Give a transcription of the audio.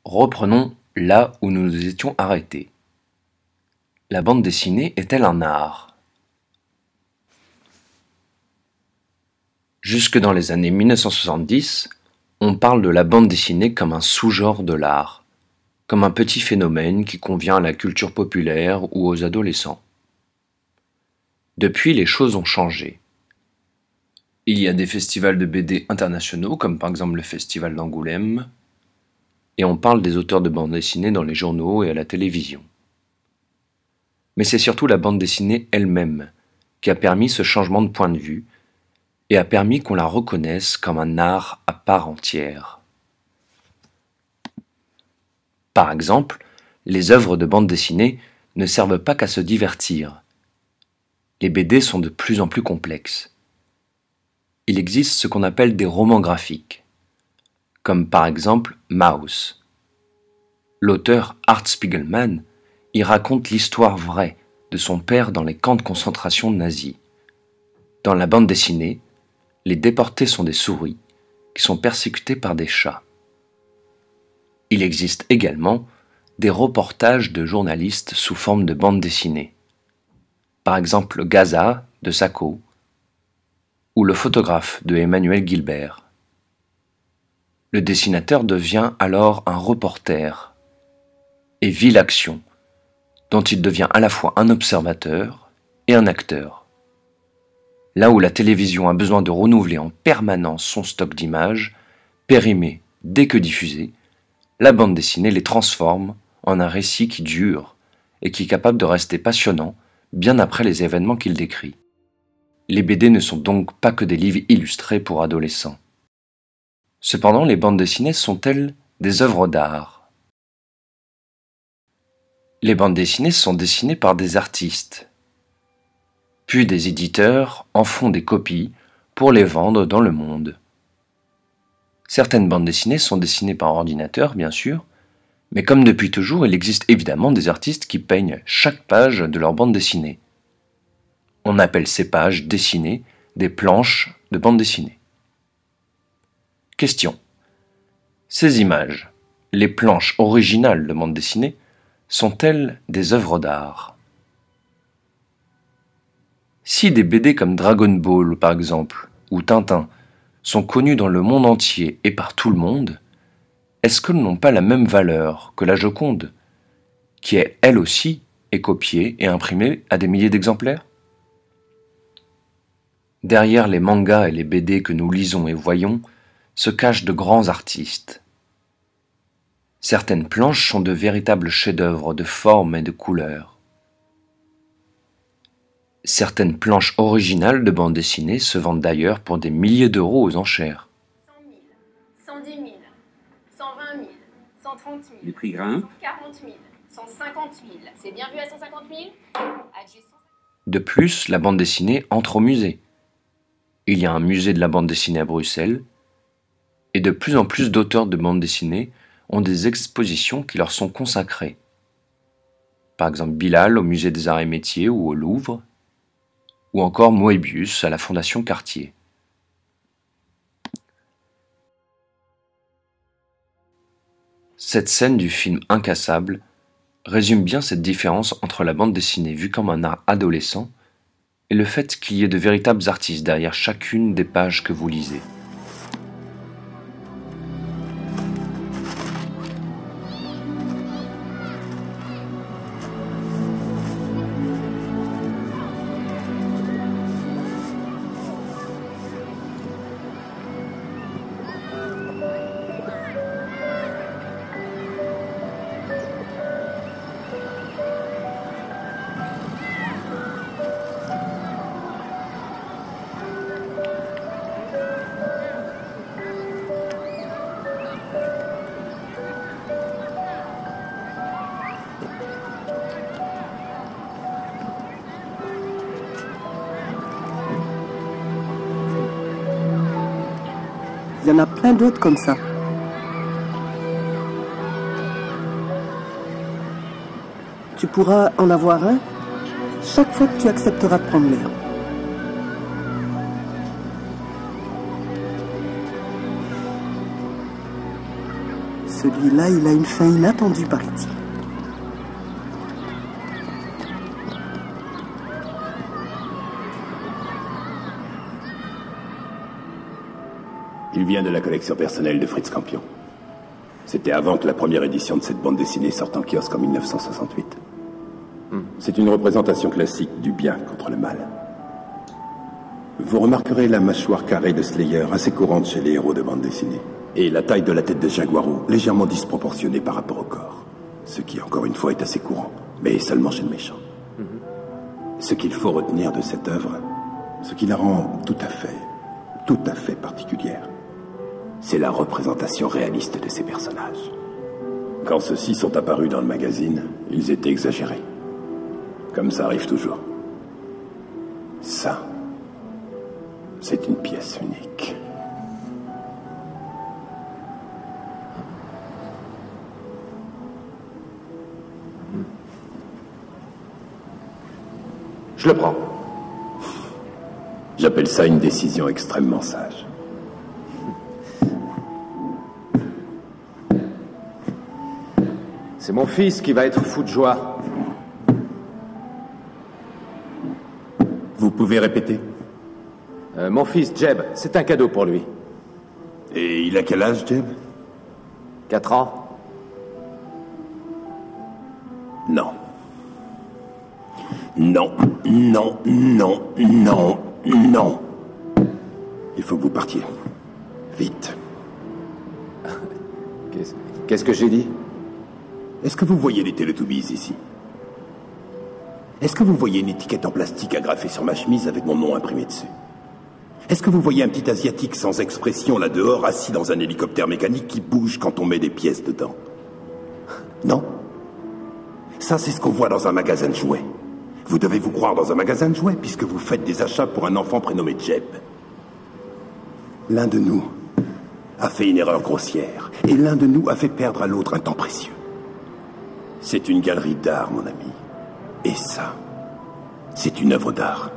Reprenons là où nous nous étions arrêtés. La bande dessinée est-elle un art? Jusque dans les années 1970, on parle de la bande dessinée comme un sous-genre de l'art, comme un petit phénomène qui convient à la culture populaire ou aux adolescents. Depuis, les choses ont changé. Il y a des festivals de BD internationaux, comme par exemple le Festival d'Angoulême, et on parle des auteurs de bande dessinée dans les journaux et à la télévision. Mais c'est surtout la bande dessinée elle-même qui a permis ce changement de point de vue et a permis qu'on la reconnaisse comme un art à part entière. Par exemple, les œuvres de bande dessinée ne servent pas qu'à se divertir. Les BD sont de plus en plus complexes. Il existe ce qu'on appelle des romans graphiques, comme par exemple Maus. L'auteur Art Spiegelman y raconte l'histoire vraie de son père dans les camps de concentration nazis. Dans la bande dessinée, les déportés sont des souris qui sont persécutés par des chats. Il existe également des reportages de journalistes sous forme de bande dessinée. Par exemple Gaza de Sacco ou Le photographe de Emmanuel Gilbert. Le dessinateur devient alors un reporter et vit l'action, dont il devient à la fois un observateur et un acteur. Là où la télévision a besoin de renouveler en permanence son stock d'images, périmées dès que diffusées, la bande dessinée les transforme en un récit qui dure et qui est capable de rester passionnant bien après les événements qu'il décrit. Les BD ne sont donc pas que des livres illustrés pour adolescents. Cependant, les bandes dessinées sont-elles des œuvres d'art? Les bandes dessinées sont dessinées par des artistes, puis des éditeurs en font des copies pour les vendre dans le monde. Certaines bandes dessinées sont dessinées par ordinateur, bien sûr, mais comme depuis toujours, il existe évidemment des artistes qui peignent chaque page de leur bande dessinée. On appelle ces pages dessinées des planches de bande dessinée. Question. Ces images, les planches originales de bande dessinée, sont-elles des œuvres d'art? Si des BD comme Dragon Ball, par exemple, ou Tintin, sont connus dans le monde entier et par tout le monde, est-ce qu'elles n'ont pas la même valeur que la Joconde, qui est elle aussi est copiée et imprimée à des milliers d'exemplaires? Derrière les mangas et les BD que nous lisons et voyons, se cachent de grands artistes. Certaines planches sont de véritables chefs-d'œuvre de forme et de couleurs. Certaines planches originales de bande dessinée se vendent d'ailleurs pour des milliers d'euros aux enchères. 100 000, 110 000, 120 000, 130 000. Les prix grimpent. 140 000, 150 000. C'est bien vu à 150 000? De plus, la bande dessinée entre au musée. Il y a un musée de la bande dessinée à Bruxelles, et de plus en plus d'auteurs de bande dessinée ont des expositions qui leur sont consacrées. Par exemple Bilal au musée des Arts et Métiers ou au Louvre, ou encore Moebius à la Fondation Cartier. Cette scène du film Incassable résume bien cette différence entre la bande dessinée vue comme un art adolescent et le fait qu'il y ait de véritables artistes derrière chacune des pages que vous lisez. Il y en a plein d'autres comme ça. Tu pourras en avoir un chaque fois que tu accepteras de prendre l'air. celui-là, il a une fin inattendue, paraît-il. Il vient de la collection personnelle de Fritz Campion. C'était avant que la première édition de cette bande dessinée sorte en kiosque en 1968. C'est une représentation classique du bien contre le mal. Vous remarquerez la mâchoire carrée de Slayer assez courante chez les héros de bande dessinée. Et la taille de la tête de Jaguaro légèrement disproportionnée par rapport au corps. Ce qui, encore une fois, est assez courant, mais seulement chez le méchant. Ce qu'il faut retenir de cette œuvre, ce qui la rend tout à fait particulière, c'est la représentation réaliste de ces personnages. Quand ceux-ci sont apparus dans le magazine, ils étaient exagérés. Comme ça arrive toujours. Ça, c'est une pièce unique. Je le prends. J'appelle ça une décision extrêmement sage. C'est mon fils qui va être fou de joie. Vous pouvez répéter? Mon fils, Jeb, c'est un cadeau pour lui. Et il a quel âge, Jeb? 4 ans. Non. Non, non, non, non, non. Il faut que vous partiez. Vite. Qu'est-ce que j'ai dit? Est-ce que vous voyez les Teletubbies ici? Est-ce que vous voyez une étiquette en plastique agrafée sur ma chemise avec mon nom imprimé dessus? Est-ce que vous voyez un petit Asiatique sans expression là dehors, assis dans un hélicoptère mécanique qui bouge quand on met des pièces dedans? Non? Ça, c'est ce qu'on voit dans un magasin de jouets. Vous devez vous croire dans un magasin de jouets puisque vous faites des achats pour un enfant prénommé Jeb. L'un de nous a fait une erreur grossière et l'un de nous a fait perdre à l'autre un temps précieux. C'est une galerie d'art, mon ami. Et ça, c'est une œuvre d'art.